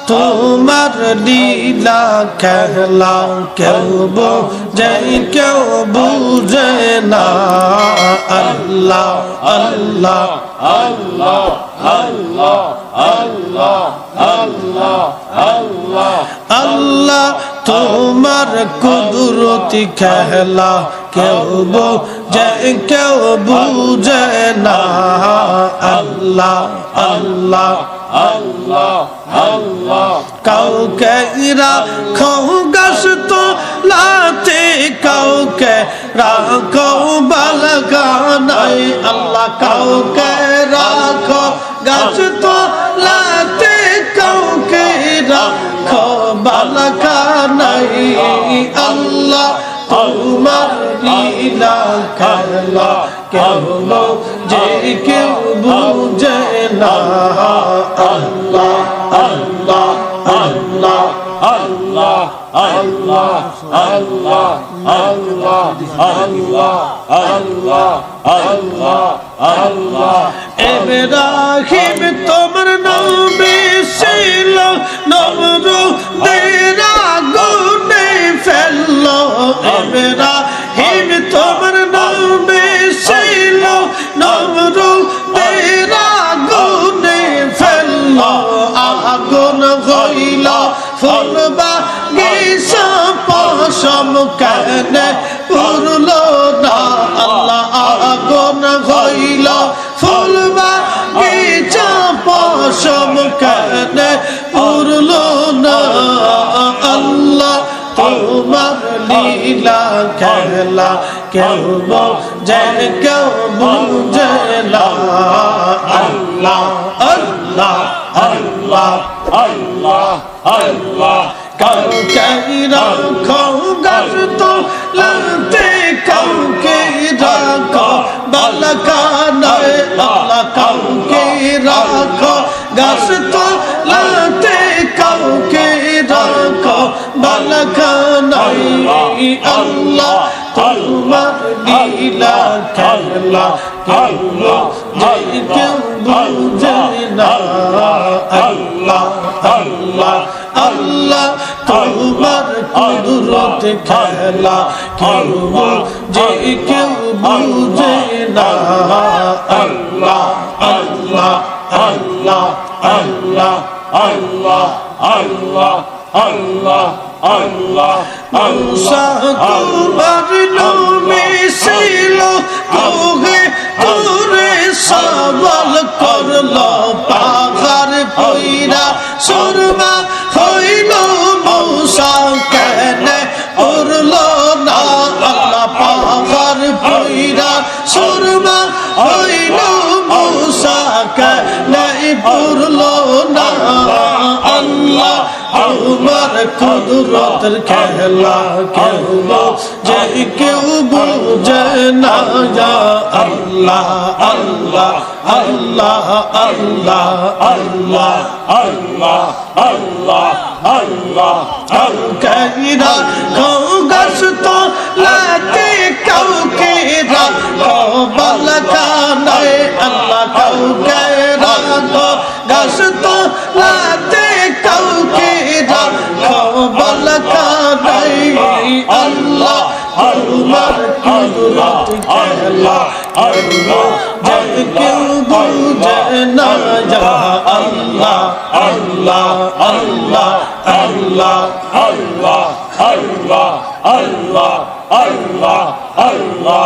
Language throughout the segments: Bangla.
তোমার লীলা খেলা কেউ বোঝে কেউ বুঝে না আল্লাহ আল্লাহ আল্লাহ আল্লাহ আল্লাহ আল্লাহ আল্লাহ আল্লাহ তোমার কুদরতি খেলা কেউ বোঝে কেউ বুঝে না আল্লাহ আল্লাহ আল্লাহ আল্লাহ কাউকে রাখো গাছ তোলাতে কাউকে রাখো বালগানায় আল্লাহ কাউকে রাখো গাছ তোলাতে কাউকে রাখো বালগানায় আল্লাহ তোমার লীলা খেলা কেউ বোঝে কেউ বুঝে না আল্লাহ আল্লাহ আল্লাহ আল্লাহ আল্লাহ আল্লাহ আল্লাহ আল্লাহ আল্লাহ আল্লাহ আল্লাহ ইব্রাহিম তোমার নবী ছিল নমরুদের আগুনে ফেললো ইব্রাহিম তোমার নবী ছিল নমরুদের আগুনে ফেললো আগুন হইল ফুল বাগিচা পশম কেনে পুরলো না আল্লাহ আগুন হইল ফুল বাগিচা পশম কেনে পুরলো না আল্লাহ তোমার লীলা খেলা কেউ বোঝে কেউ বুঝে না আল্লাহ আল্লাহ আল্লাহ আল্লাহ আল্লাহ কাউকে রাখো গাছ তোলাতে কাউকে রাখো বালগানায় আল্লাহ কাউকে রাখো গাছ তোলাতে কাউকে রাখো বালগানায় আল্লাহ তোমার লীলা খেলা কেউ বোঝে কেউ বুঝে না আল্লাহ আল্লাহ আল্লাহ তোমার কুদরত খেলা কেউ বোঝে কেউ বুঝে না আল্লাহ আল্লাহ আল্লাহ আল্লাহ আল্লাহ আল্লাহ আল্লাহ আল্লাহ মুসা তোমার নবী ছিল কোহে তুরে সওয়াল করলো পাহাড় পইরা সুরমা হইল মুসা কেনে উড়লো না আল্লাহ পাহাড় পইরা সুরমা হইল মুসা কেনে উড়লো না আল্লাহ তোমার কুদরতের খেলা কেউ বোঝে কেউ বুঝে না আল্লাহ আল্লাহ আল্লাহ আল্লাহ আল্লাহ আল্লাহ আল্লাহ আল্লাহ কাউকে রাখো গাছ তোলাতে কাউকে রাখো বালগানায় আল্লাহ কাউকে রাখো গাছ তোলাতে কাউকে রাখো বালগানায় আল্লাহ তোমার কুদরত খেলা আল্লাহ যে কেউ বুঝে না আল্লাহ আল্লাহ আল্লাহ আল্লাহ আল্লাহ আল্লাহ আল্লাহ আল্লাহ আল্লাহ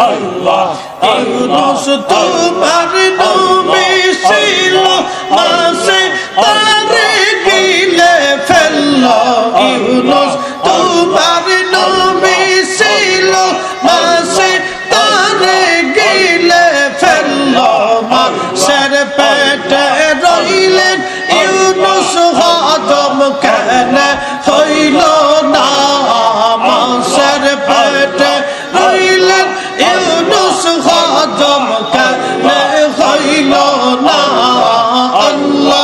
আল্লাহ ইউনুস তোমার নবী ছিল মাছে তারে গিলে ফেললো ইউনুস তোমার নবী ছিল মাছে তারে গিলে ফেললো মাছের পেটে রইলেন ইউনুস হজম কেনে হইল না মাছের পেটে রইলেন ইউনুস হজম কেনে হইল না আল্লাহ